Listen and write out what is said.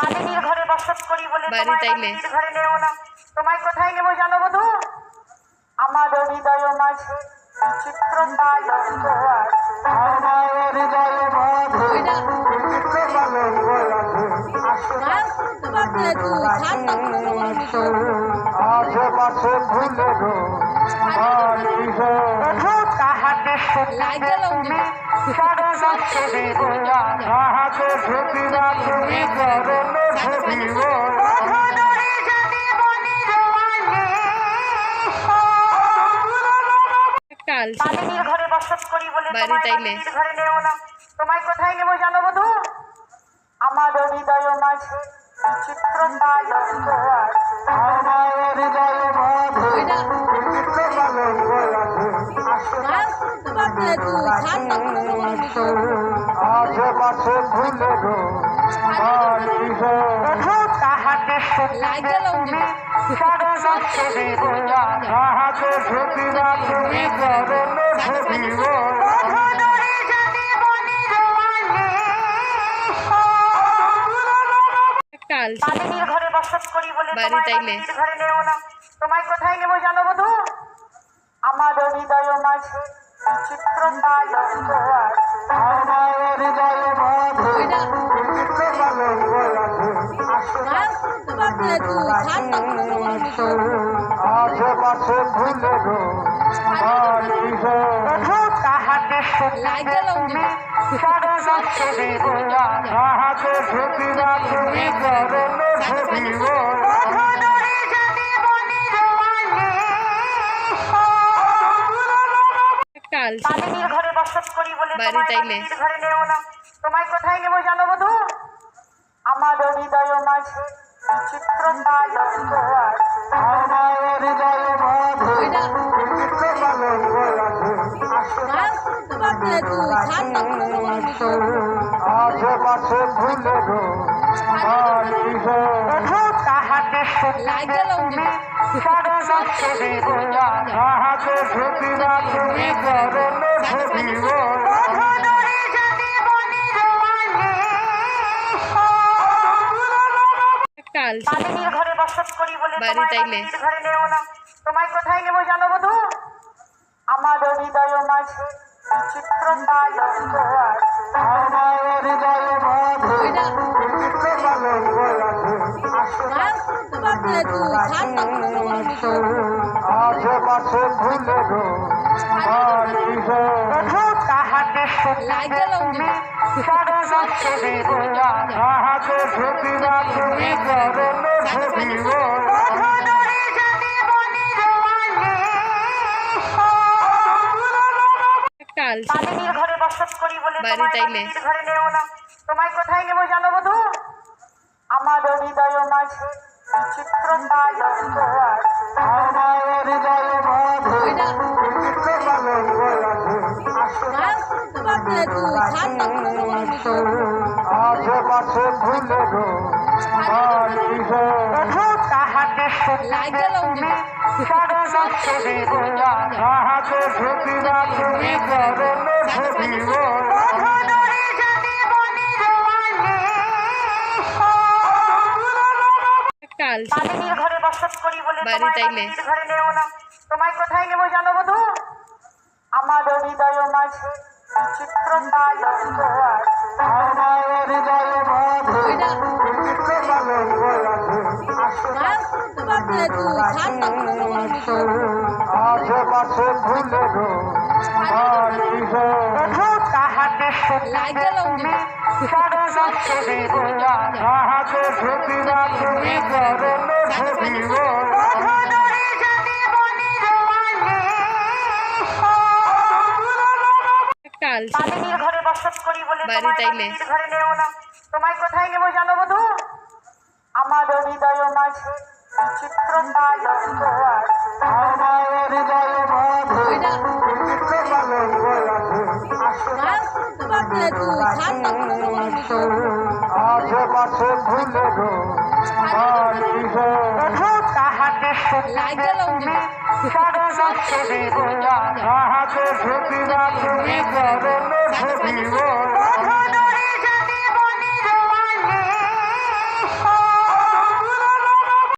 মালিনীর ঘরে বসত করি বলে তোমায় মালিনীর ঘরে নেও না। তোমায় কোথায় নেব জানো বধূ? আমার হৃদয় মাঝে চিত্রতায় অঙ্ক আছে। আমার হৃদয় মাঝে চিত্রতায় অঙ্ক আছে। আশেপাশে ভুলে গো তাহাতে তাহাতে সতীরা তুমি করলে সতীব মালিনীর ঘরে বসত করি বলে মালিনীর ঘরে নেও না। তোমায় কোথায় নেব জানো বধূ? আমার হৃদয় মাঝে চিত্রতায় অঙ্ক আছে। আমার হৃদয় মাঝে চিত্রতায় অঙ্ক আছে। আশেপাশে ভুলে গো তাহাতে তাহাতে সতীরা তুমি করলে সতীব মালিনীর ঘরে বসত করি বলে মালিনীর ঘরে নেও না। তোমায় কোথায় নেব জানো বধূ? আমার হৃদয় মাঝে চিত্রতায় অঙ্ক আছে। আমার হৃদয় মাঝে চিত্রতায় অঙ্ক আছে। আশেপাশে ভুলে গো তাহাতে তাহাতে সতীরা তুমি করলে সতীব মালিনীর ঘরে বসত করি বলে মালিনীর ঘরে নেও না। তোমায় কোথায় নেব জানো বধূ? আমার হৃদয় মাঝে চিত্রতায় অঙ্ক আছে। আমার হৃদয় মাঝে চিত্রতায় অঙ্ক আছে। আশেপাশে ভুলে গো তাহাতে তাহাতে সতীরা তুমি করলে সতীব মালিনীর ঘরে বসত করি বলে মালিনীর ঘরে নেও না। তোমায় কোথায় নেব জানো বধূ? আমার হৃদয় মাঝে চিত্রতায় অঙ্ক আছে। আমার হৃদয় মাঝে চিত্রতায় অঙ্ক আছে। আশেপাশে ভুলে গো তাহাতে তাহাতে সতীরা তুমি করলে সতীব মালিনীর ঘরে বসত করি বলে মালিনীর ঘরে নেও না। তোমায় কোথায় নেব জানো বধূ? আমার হৃদয় মাঝে চিত্রতায় অঙ্ক আছে। আমার হৃদয় মাঝে চিত্রতায় অঙ্ক আছে। আশেপাশে ভুলে গো তাহাতে তাহাতে সতীরা তুমি করলে সতীব মালিনীর ঘরে বসত করি বলে মালিনীর ঘরে নেও না। তোমায় কোথায় নেব জানো বধূ? আমার হৃদয় মাঝে চিত্রতায় অঙ্ক আছে। আমার হৃদয় মাঝে চিত্রতায় অঙ্ক আছে। আশেপাশে ভুলে গো তাহাতে তাহাতে সতীরা তুমি করলে সতীব মালিনীর ঘরে বসত করি বলে মালিনীর ঘরে নেও না। তোমায় কোথায় নেব জানো বধূ? আমার হৃদয় মাঝে চিত্রতায় অঙ্ক আছে। আমার হৃদয় মাঝে চিত্রতায় অঙ্ক আছে। আশেপাশে ভুলে গো তাহাতে তাহাতে সতীরা তুমি করলে সতীব